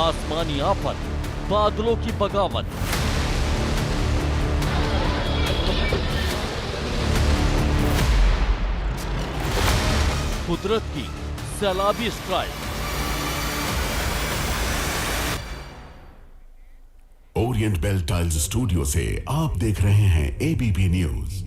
आसमानी आफत, बादलों की बगावत। कुदरत की सैलाबी strike. Orient Bell tiles studio से आप देख रहे हैं एबीपी न्यूज।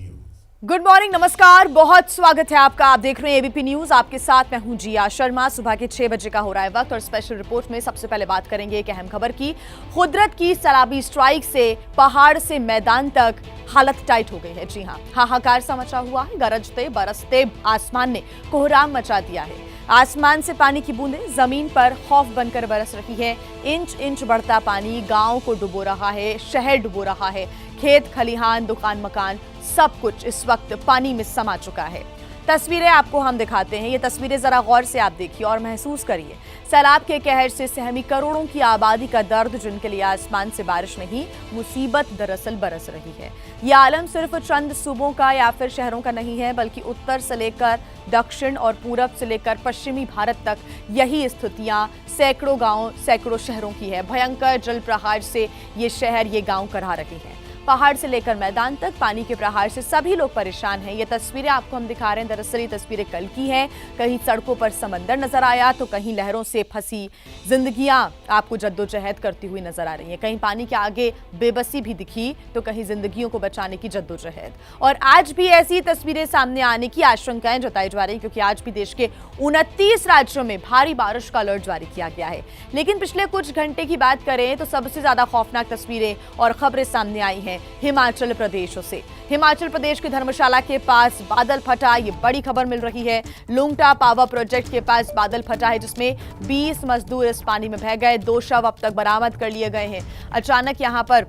गुड मॉर्निंग, नमस्कार, बहुत स्वागत है आपका। आप देख रहे हैं एबीपी न्यूज। आपके साथ मैं हूं जिया शर्मा। सुबह के 6 बजे का हो रहा है वक्त और स्पेशल रिपोर्ट में सबसे पहले बात करेंगे एक अहम खबर की। कुदरत की सैलाबी स्ट्राइक से पहाड़ से मैदान तक हालत टाइट हो गई है। जी हां, हाहाकार सा मचा हुआ है। गरजते बरसते आसमान ने कोहराम मचा दिया है। आसमान से पानी की बूंदें जमीन पर खौफ बनकर बरस रही है। इंच इंच बढ़ता पानी गांव को डुबो रहा है, शहर डुबो रहा है। खेत खलिहान, दुकान मकान सब कुछ इस वक्त पानी में समा चुका है। तस्वीरें आपको हम दिखाते हैं। ये तस्वीरें जरा गौर से आप देखिए और महसूस करिए। सैलाब के कहर से सहमी करोड़ों की आबादी का दर्द, जिनके लिए आसमान से बारिश नहीं, मुसीबत दरअसल बरस रही है। यह आलम सिर्फ चंद सूबों का या फिर शहरों का नहीं है, बल्कि उत्तर से लेकर दक्षिण और पूरब से लेकर पश्चिमी भारत तक यही स्थितियां सैकड़ों गांव, सैकड़ों शहरों की है। भयंकर जल प्रहार से ये शहर, ये गांव करहा रहे हैं। पहाड़ से लेकर मैदान तक पानी के प्रहार से सभी लोग परेशान हैं। ये तस्वीरें आपको हम दिखा रहे हैं। दरअसल ये तस्वीरें कल की हैं। कहीं सड़कों पर समंदर नजर आया तो कहीं लहरों से फंसी जिंदगियां आपको जद्दोजहद करती हुई नजर आ रही हैं। कहीं पानी के आगे बेबसी भी दिखी तो कहीं जिंदगियों को बचाने की जद्दोजहद। और आज भी ऐसी तस्वीरें सामने आने की आशंकाएं जताई जा रही है, क्योंकि आज भी देश के 29 राज्यों में भारी बारिश का अलर्ट जारी किया गया है। लेकिन पिछले कुछ घंटे की बात करें तो सबसे ज्यादा खौफनाक तस्वीरें और खबरें सामने आई हैं हिमाचल प्रदेश से। हिमाचल प्रदेश के धर्मशाला के पास बादल फटा, ये बड़ी खबर मिल रही है। लुंगटा पावर प्रोजेक्ट के पास बादल फटा है, जिसमें 20 मजदूर इस पानी में बह गए। 2 शव अब तक बरामद कर लिए गए हैं। अचानक यहां पर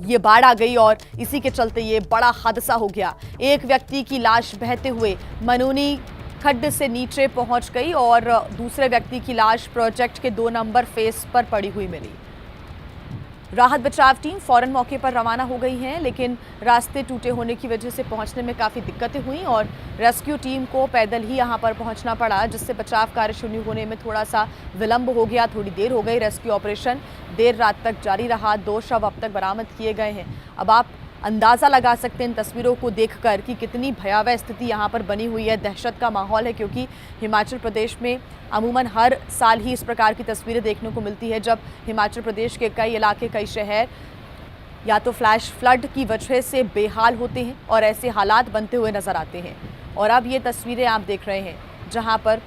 ये बाढ़ आ गई और इसी के चलते ये बड़ा हादसा हो गया। एक व्यक्ति की लाश बहते हुए मनूनी खड्ड से नीचे पहुंच गई और दूसरे व्यक्ति की लाश प्रोजेक्ट के 2 नंबर फेस पर पड़ी हुई मिली। राहत बचाव टीम फौरन मौके पर रवाना हो गई है, लेकिन रास्ते टूटे होने की वजह से पहुंचने में काफ़ी दिक्कतें हुई और रेस्क्यू टीम को पैदल ही यहां पर पहुंचना पड़ा, जिससे बचाव कार्य शुरू होने में थोड़ा सा विलंब हो गया, थोड़ी देर हो गई। रेस्क्यू ऑपरेशन देर रात तक जारी रहा। 2 शव अब तक बरामद किए गए हैं। अब आप अंदाज़ा लगा सकते हैं इन तस्वीरों को देखकर कि कितनी भयावह स्थिति यहाँ पर बनी हुई है। दहशत का माहौल है, क्योंकि हिमाचल प्रदेश में अमूमन हर साल ही इस प्रकार की तस्वीरें देखने को मिलती है, जब हिमाचल प्रदेश के कई इलाके, कई शहर या तो फ्लैश फ्लड की वजह से बेहाल होते हैं और ऐसे हालात बनते हुए नजर आते हैं। और अब ये तस्वीरें आप देख रहे हैं जहाँ पर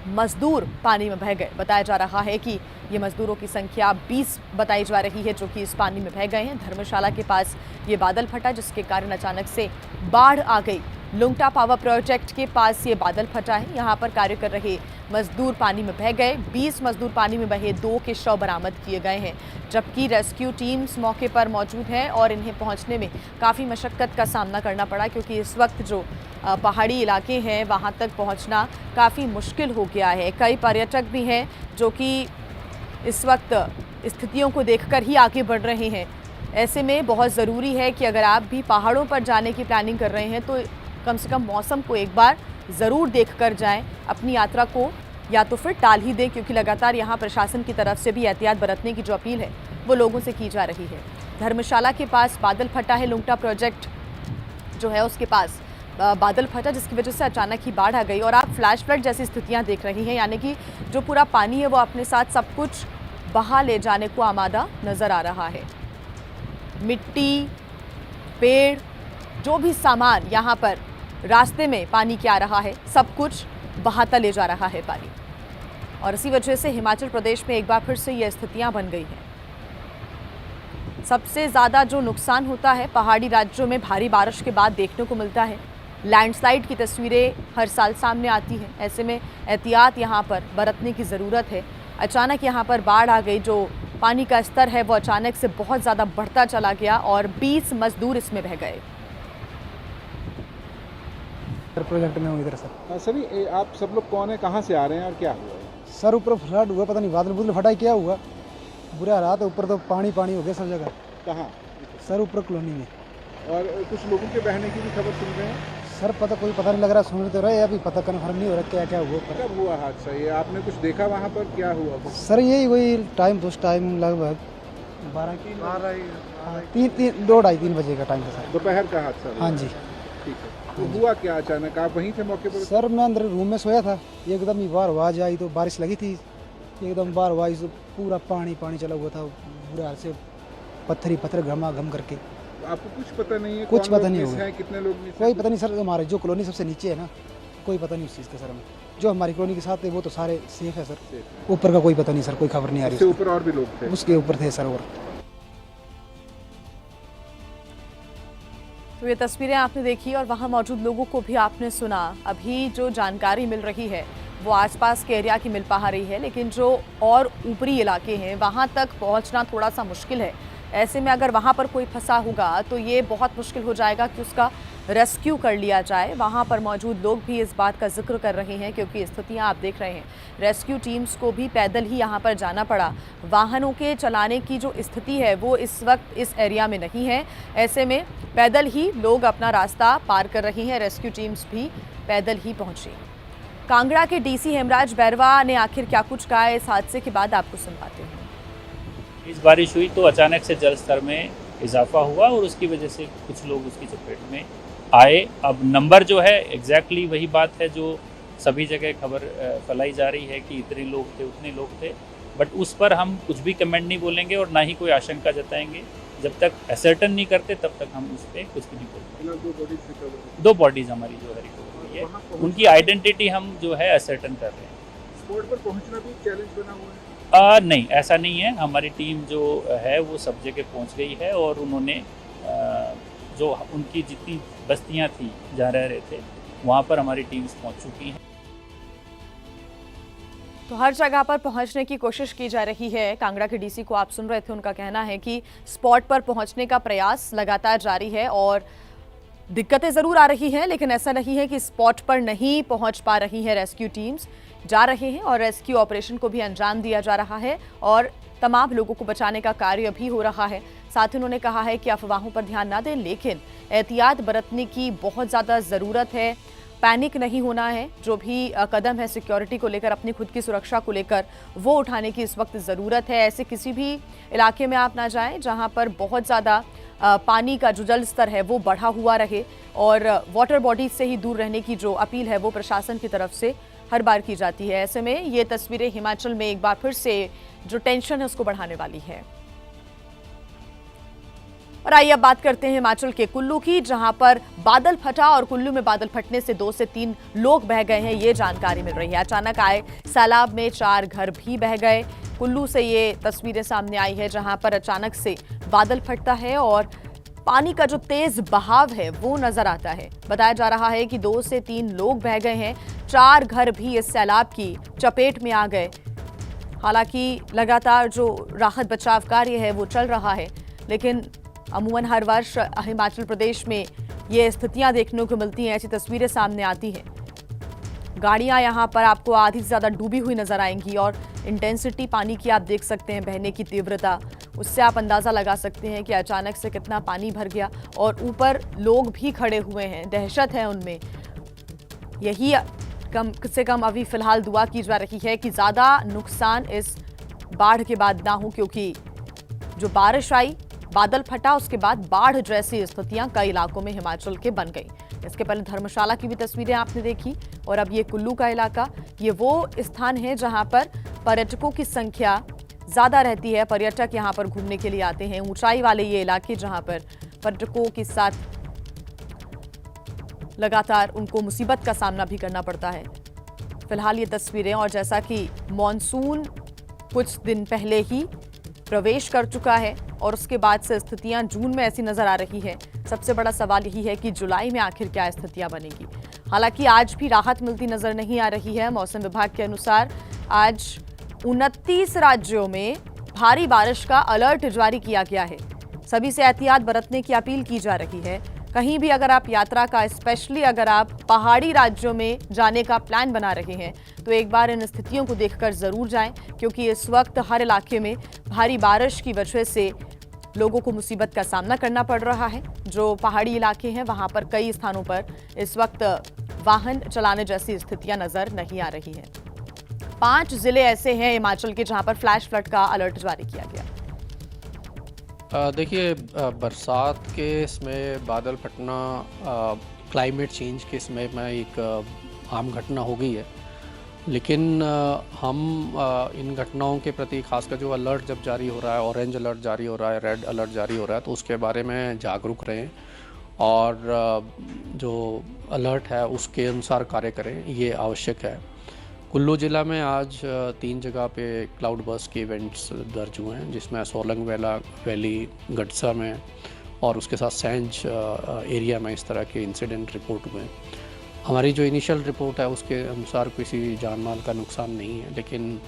मजदूर पानी में बह गए। बताया जा रहा है कि ये मजदूरों की संख्या 20 बताई जा रही है, जो कि इस पानी में बह गए हैं। धर्मशाला के पास ये बादल फटा, जिसके कारण अचानक से बाढ़ आ गई। लुंगटा पावर प्रोजेक्ट के पास ये बादल फटा है। यहाँ पर कार्य कर रहे मजदूर पानी में बह गए। 20 मजदूर पानी में बहे, 2 के शव बरामद किए गए हैं, जबकि रेस्क्यू टीम्स मौके पर मौजूद हैं और इन्हें पहुंचने में काफ़ी मशक्क़त का सामना करना पड़ा, क्योंकि इस वक्त जो पहाड़ी इलाके हैं वहां तक पहुंचना काफ़ी मुश्किल हो गया है। कई पर्यटक भी हैं जो कि इस वक्त स्थितियों को देखकर ही आगे बढ़ रहे हैं। ऐसे में बहुत ज़रूरी है कि अगर आप भी पहाड़ों पर जाने की प्लानिंग कर रहे हैं तो कम से कम मौसम को एक बार ज़रूर देख कर जाएँ। अपनी यात्रा को या तो फिर टाल ही दें, क्योंकि लगातार यहाँ प्रशासन की तरफ से भी एहतियात बरतने की जो अपील है वो लोगों से की जा रही है। धर्मशाला के पास बादल फटा है। लुंगटा प्रोजेक्ट जो है उसके पास बादल फटा, जिसकी वजह से अचानक ही बाढ़ आ गई और आप फ्लैश फ्लड जैसी स्थितियां देख रही हैं, यानी कि जो पूरा पानी है वो अपने साथ सब कुछ बहा ले जाने को आमादा नजर आ रहा है। मिट्टी, पेड़, जो भी सामान यहाँ पर रास्ते में पानी के आ रहा है, सब कुछ बहाता ले जा रहा है पानी। और इसी वजह से हिमाचल प्रदेश में एक बार फिर से ये स्थितियां बन गई हैं। सबसे ज़्यादा जो नुकसान होता है पहाड़ी राज्यों में भारी बारिश के बाद देखने को मिलता है। लैंडस्लाइड की तस्वीरें हर साल सामने आती हैं। ऐसे में एहतियात यहाँ पर बरतने की ज़रूरत है। अचानक यहाँ पर बाढ़ आ गई, जो पानी का स्तर है वो अचानक से बहुत ज़्यादा बढ़ता चला गया और 20 मजदूर इसमें बह गए। प्रोजेक्ट में हूँ इधर सर। सभी आप सब लोग कौन है, कहाँ से आ रहे हैं और क्या हुआ है? सर ऊपर फ्लड हुआ, पता नहीं बादल बुदल फटा क्या हुआ, बुरा हालात है। ऊपर तो पानी पानी हो गया सब जगह। कहाँ? सर ऊपर कॉलोनी में। और कुछ लोगों के बहने की भी खबर सुन रहे हैं? सर कोई पता नहीं लग रहा, सुन तो रहे, अभी पता कन्फर्म नहीं हो रहा क्या क्या हुआ ऊपर। कब हुआ हादसा ये? आपने कुछ देखा वहाँ पर, क्या हुआ कुछ? सर यही वही टाइम, उस टाइम लगभग 2-2:30-3 बजे का टाइम था सर। दोपहर का हादसा हुआ? हाँ जी। ठीक है, तो हुआ क्या अचानक? आप वहीं थे मौके पर? सर मैं अंदर रूम में सोया था, एकदम ही बाहर आवाज़ आई तो बारिश लगी थी, एकदम बाहर आवाज़ तो पूरा पानी पानी चला हुआ था, बुरे हाल से पत्थर ही पत्थर घमा घम करके। आपको कुछ पता नहीं है? कुछ कौन पता लोग नहीं मिस होगा। हैं, कितने लोग मिस कोई हैं? पता नहीं सर, हमारे जो कॉलोनी सबसे नीचे है ना, कोई पता नहीं उस चीज़ का सर हमें। जो हमारी कॉलोनी के साथ है वो तो सारे सेफ है सर, ऊपर का कोई पता नहीं सर, कोई खबर नहीं आ उससे रही। ऊपर और भी लोग थे? उसके ऊपर थे सर। और तो ये तस्वीरें आपने देखी और वहां मौजूद लोगों को भी आपने सुना। अभी जो जानकारी मिल रही है वो आसपास के एरिया की मिल पा रही है, लेकिन जो और ऊपरी इलाके हैं वहां तक पहुंचना थोड़ा सा मुश्किल है। ऐसे में अगर वहां पर कोई फंसा होगा तो ये बहुत मुश्किल हो जाएगा कि उसका रेस्क्यू कर लिया जाए। वहां पर मौजूद लोग भी इस बात का जिक्र कर रहे हैं, क्योंकि स्थितियां आप देख रहे हैं, रेस्क्यू टीम्स को भी पैदल ही यहां पर जाना पड़ा। वाहनों के चलाने की जो स्थिति है वो इस वक्त इस एरिया में नहीं है। ऐसे में पैदल ही लोग अपना रास्ता पार कर रहे हैं, रेस्क्यू टीम्स भी पैदल ही पहुंची। कांगड़ा के डीसी हेमराज बैरवा ने आखिर क्या कुछ कहा है इस हादसे के बाद, आपको सुनवाते हैं। इस बारिश हुई तो अचानक से जल स्तर में इजाफा हुआ और उसकी वजह से कुछ लोग उसकी चपेट में आए। अब नंबर जो है एग्जैक्टली वही बात है जो सभी जगह खबर फैलाई जा रही है कि इतने लोग थे उतने लोग थे, बट उस पर हम कुछ भी कमेंट नहीं बोलेंगे और ना ही कोई आशंका जताएंगे। जब तक असर्टन नहीं करते तब तक हम उस पर कुछ भी नहीं बोलेंगे। 2 बॉडीज हमारी जो है रिकवर हुई है, उनकी आइडेंटिटी हम जो है असर्टन कर रहे हैं। स्पॉट पर पहुंचना भी चैलेंज बना हुआ है? नहीं, ऐसा नहीं है। हमारी टीम जो है वो सब जगह पहुंच गई है और उन्होंने जो उनकी जितनी बस्तियां थी जहाँ रह रहे थे वहाँ पर हमारी टीम्स पहुंच चुकी हैं। तो हर जगह पर पहुंचने की कोशिश की जा रही है। कांगड़ा के डीसी को आप सुन रहे थे, उनका कहना है कि स्पॉट पर पहुंचने का प्रयास लगातार जारी है और दिक्कतें ज़रूर आ रही हैं, लेकिन ऐसा नहीं है कि स्पॉट पर नहीं पहुंच पा रही है रेस्क्यू टीम्स। जा रहे हैं और रेस्क्यू ऑपरेशन को भी अंजाम दिया जा रहा है और तमाम लोगों को बचाने का कार्य भी हो रहा है। साथ ही उन्होंने कहा है कि अफवाहों पर ध्यान ना दें, लेकिन एहतियात बरतने की बहुत ज़्यादा ज़रूरत है। पैनिक नहीं होना है। जो भी कदम है सिक्योरिटी को लेकर, अपनी खुद की सुरक्षा को लेकर, वो उठाने की इस वक्त ज़रूरत है। ऐसे किसी भी इलाके में आप ना जाएं जहां पर बहुत ज़्यादा पानी का जो जल स्तर है वो बढ़ा हुआ रहे, और वाटर बॉडीज से ही दूर रहने की जो अपील है वो प्रशासन की तरफ से हर बार की जाती है। ऐसे में ये तस्वीरें हिमाचल में एक बार फिर से जो टेंशन है उसको बढ़ाने वाली है। और आइए अब बात करते हैं हिमाचल के कुल्लू की, जहां पर बादल फटा और कुल्लू में बादल फटने से 2 से 3 लोग बह गए हैं, ये जानकारी मिल रही है। अचानक आए सैलाब में 4 घर भी बह गए। कुल्लू से ये तस्वीरें सामने आई है जहां पर अचानक से बादल फटता है और पानी का जो तेज बहाव है वो नजर आता है। बताया जा रहा है कि 2 से 3 लोग बह गए हैं, 4 घर भी इस सैलाब की चपेट में आ गए। हालांकि लगातार जो राहत बचाव कार्य है वो चल रहा है, लेकिन अमूमन हर वर्ष हिमाचल प्रदेश में ये स्थितियां देखने को मिलती हैं, ऐसी तस्वीरें सामने आती हैं। गाड़ियां यहां पर आपको आधी से ज़्यादा डूबी हुई नजर आएंगी और इंटेंसिटी पानी की आप देख सकते हैं, बहने की तीव्रता, उससे आप अंदाज़ा लगा सकते हैं कि अचानक से कितना पानी भर गया। और ऊपर लोग भी खड़े हुए हैं, दहशत है उनमें। यही कम से कम अभी फिलहाल दुआ की जा रही है कि ज़्यादा नुकसान इस बाढ़ के बाद ना हो, क्योंकि जो बारिश आई, बादल फटा, उसके बाद बाढ़ जैसी स्थितियां कई इलाकों में हिमाचल के बन गई। इसके पहले धर्मशाला की भी तस्वीरें आपने देखी, और अब ये कुल्लू का इलाका, ये वो स्थान है जहां पर पर्यटकों की संख्या ज्यादा रहती है। पर्यटक यहां पर घूमने के लिए आते हैं। ऊंचाई वाले ये इलाके जहां पर पर्यटकों के साथ लगातार उनको मुसीबत का सामना भी करना पड़ता है। फिलहाल ये तस्वीरें, और जैसा कि मॉनसून कुछ दिन पहले ही प्रवेश कर चुका है और उसके बाद से स्थितियां जून में ऐसी नजर आ रही है। सबसे बड़ा सवाल यही है कि जुलाई में आखिर क्या स्थितियां बनेगी। हालांकि आज भी राहत मिलती नजर नहीं आ रही है। मौसम विभाग के अनुसार आज 29 राज्यों में भारी बारिश का अलर्ट जारी किया गया है। सभी से एहतियात बरतने की अपील की जा रही है। कहीं भी अगर आप यात्रा का, स्पेशली अगर आप पहाड़ी राज्यों में जाने का प्लान बना रहे हैं, तो एक बार इन स्थितियों को देखकर जरूर जाएं, क्योंकि इस वक्त हर इलाके में भारी बारिश की वजह से लोगों को मुसीबत का सामना करना पड़ रहा है। जो पहाड़ी इलाके हैं वहां पर कई स्थानों पर इस वक्त वाहन चलाने जैसी स्थितियां नजर नहीं आ रही हैं। 5 जिले ऐसे हैं हिमाचल के जहां पर फ्लैश फ्लड का अलर्ट जारी किया गया। देखिए, बरसात के इसमें बादल फटना क्लाइमेट चेंज के इसमें में एक आम घटना हो गई है, लेकिन हम इन घटनाओं के प्रति खासकर जो अलर्ट जब जारी हो रहा है, ऑरेंज अलर्ट जारी हो रहा है, रेड अलर्ट जारी हो रहा है, तो उसके बारे में जागरूक रहें और जो अलर्ट है उसके अनुसार कार्य करें, ये आवश्यक है। कुल्लू ज़िला में आज 3 जगह पे क्लाउड बर्स्ट के इवेंट्स दर्ज हुए हैं, जिसमें सोलंग वैली, गडसा में और उसके साथ सैंज एरिया में इस तरह के इंसिडेंट रिपोर्ट हुए हैं। हमारी जो इनिशियल रिपोर्ट है उसके अनुसार किसी जान माल का नुकसान नहीं है, लेकिन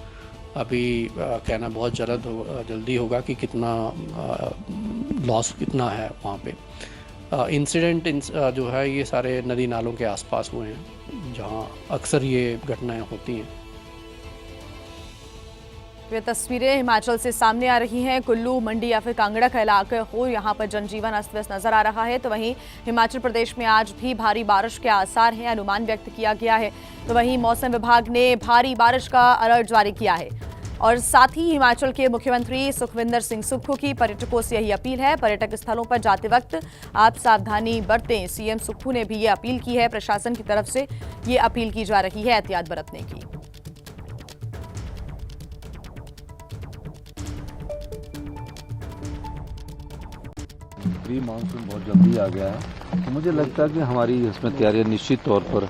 अभी कहना बहुत जल्दी होगा कि कितना लॉस कितना है वहाँ पे। इंसिडेंट जो है ये सारे नदी नालों के आसपास हुए हैं, जहाँ अक्सर ये घटनाएं होती हैं। ये तस्वीरें हिमाचल से सामने आ रही हैं। कुल्लू, मंडी या फिर कांगड़ा का इलाका हो, यहाँ पर जनजीवन अस्त व्यस्त नजर आ रहा है। तो वहीं हिमाचल प्रदेश में आज भी भारी बारिश के आसार हैं, अनुमान व्यक्त किया गया है। तो वहीं मौसम विभाग ने भारी बारिश का अलर्ट जारी किया है और साथ ही हिमाचल के मुख्यमंत्री सुखविंदर सिंह सुक्खू की पर्यटकों से यही अपील है, पर्यटक स्थलों पर जाते वक्त आप सावधानी बरतें। सीएम सुक्खू ने भी ये अपील की है, प्रशासन की तरफ से ये अपील की जा रही है एहतियात बरतने की। प्री मानसून बहुत जल्दी आ गया है, तो मुझे लगता है कि हमारी इसमें तैयारियां निश्चित तौर पर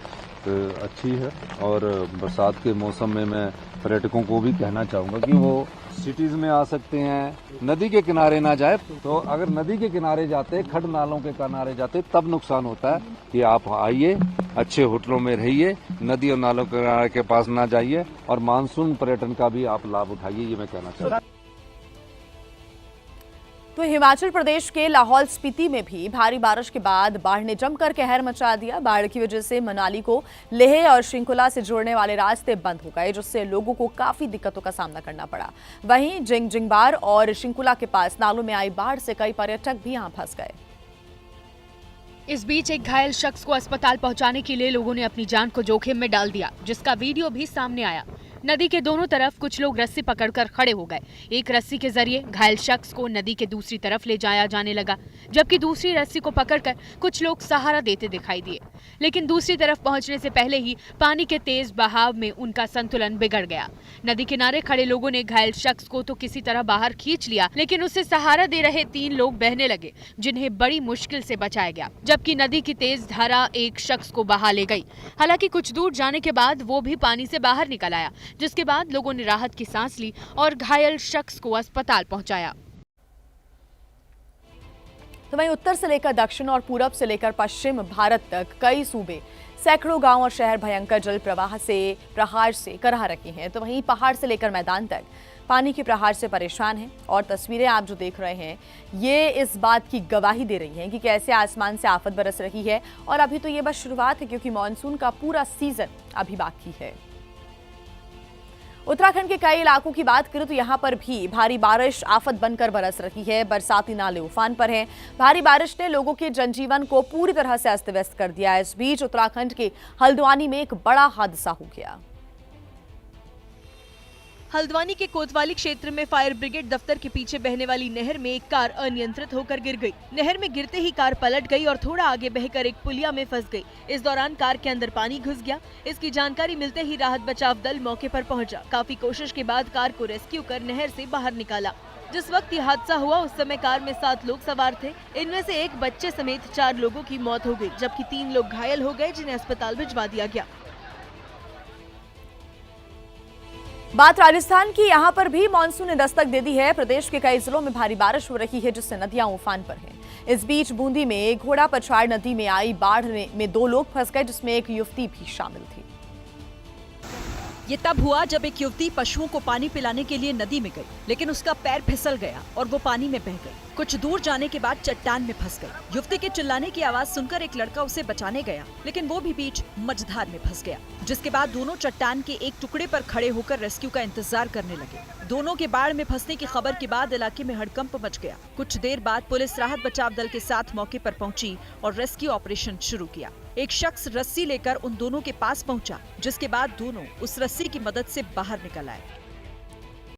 अच्छी है। और बरसात के मौसम में मैं पर्यटकों को भी कहना चाहूँगा कि वो सिटीज़ में आ सकते हैं, नदी के किनारे ना जाए। तो अगर नदी के किनारे जाते, खड नालों के किनारे जाते, तब नुकसान होता है। कि आप आइए, अच्छे होटलों में रहिए, नदी और नालों के किनारे के पास ना जाइए और मानसून पर्यटन का भी आप लाभ उठाइए, ये मैं कहना चाहता हूँ। तो हिमाचल प्रदेश के लाहौल स्पीति में भी भारी बारिश के बाद बाढ़ ने जमकर कहर मचा दिया। बाढ़ की वजह से मनाली को लेह और शृंखला से जोड़ने वाले रास्ते बंद हो गए, जिससे लोगों को काफी दिक्कतों का सामना करना पड़ा। वहीं जिंगजिंगबार और शृंखला के पास नालों में आई बाढ़ से कई पर्यटक भी यहां फंस गए। इस बीच एक घायल शख्स को अस्पताल पहुंचाने के लिए लोगों ने अपनी जान को जोखिम में डाल दिया, जिसका वीडियो भी सामने आया। नदी के दोनों तरफ कुछ लोग रस्सी पकड़कर खड़े हो गए। एक रस्सी के जरिए घायल शख्स को नदी के दूसरी तरफ ले जाया जाने लगा, जबकि दूसरी रस्सी को पकड़कर कुछ लोग सहारा देते दिखाई दिए। लेकिन दूसरी तरफ पहुंचने से पहले ही पानी के तेज बहाव में उनका संतुलन बिगड़ गया। नदी किनारे खड़े लोगों ने घायल शख्स को तो किसी तरह बाहर खींच लिया, लेकिन उसे सहारा दे रहे 3 लोग बहने लगे, जिन्हें बड़ी मुश्किल से बचाया गया। जबकि नदी की तेज धारा एक शख्स को बहा ले गई। हालांकि कुछ दूर जाने के बाद वो भी पानी से बाहर निकल आया, जिसके बाद लोगों ने राहत की सांस ली और घायल शख्स को अस्पताल पहुंचाया। तो वहीं उत्तर से लेकर दक्षिण और पूरब से लेकर पश्चिम भारत तक कई सूबे, सैकड़ों गांव और शहर भयंकर जल प्रवाह से प्रहार से कराह रहे हैं। तो वहीं पहाड़ से लेकर मैदान तक पानी के प्रहार से परेशान हैं। और तस्वीरें आप जो देख रहे हैं ये इस बात की गवाही दे रही हैं कि कैसे आसमान से आफत बरस रही है। और अभी तो ये बस शुरुआत है, क्योंकि मानसून का पूरा सीजन अभी बाकी है। उत्तराखंड के कई इलाकों की बात करें तो यहां पर भी भारी बारिश आफत बनकर बरस रही है। बरसाती नाले उफान पर हैं। भारी बारिश ने लोगों के जनजीवन को पूरी तरह से अस्त व्यस्त कर दिया है। इस बीच उत्तराखंड के हल्द्वानी में एक बड़ा हादसा हो गया। हल्द्वानी के कोतवाली क्षेत्र में फायर ब्रिगेड दफ्तर के पीछे बहने वाली नहर में एक कार अनियंत्रित होकर गिर गई। नहर में गिरते ही कार पलट गई और थोड़ा आगे बहकर एक पुलिया में फंस गई। इस दौरान कार के अंदर पानी घुस गया। इसकी जानकारी मिलते ही राहत बचाव दल मौके पर पहुंचा। काफी कोशिश के बाद कार को रेस्क्यू कर नहर से बाहर निकाला। जिस वक्त ये हादसा हुआ उस समय कार में 7 लोग सवार थे। इनमें से एक बच्चे समेत 4 लोगों की मौत हो गई, जबकि 3 लोग घायल हो गए, जिन्हें अस्पताल भिजवा दिया गया। बात राजस्थान की, यहां पर भी मानसून ने दस्तक दे दी है। प्रदेश के कई जिलों में भारी बारिश हो रही है, जिससे नदियां उफान पर हैं। इस बीच बूंदी में घोड़ा पछाड़ नदी में आई बाढ़ में 2 लोग फंस गए, जिसमें एक युवती भी शामिल थी। ये तब हुआ जब एक युवती पशुओं को पानी पिलाने के लिए नदी में गई, लेकिन उसका पैर फिसल गया और वो पानी में बह गई। कुछ दूर जाने के बाद चट्टान में फंस गई। युवती के चिल्लाने की आवाज सुनकर एक लड़का उसे बचाने गया, लेकिन वो भी बीच मझधार में फंस गया, जिसके बाद दोनों चट्टान के एक टुकड़े पर खड़े होकर रेस्क्यू का इंतजार करने लगे। दोनों के बाढ़ में फंसने की खबर के बाद इलाके में हड़कंप मच गया। कुछ देर बाद पुलिस राहत बचाव दल के साथ मौके पर पहुंची और रेस्क्यू ऑपरेशन शुरू किया। एक शख्स रस्सी लेकर उन दोनों के पास पहुंचा, जिसके बाद दोनों उस रस्सी की मदद से बाहर निकल आए।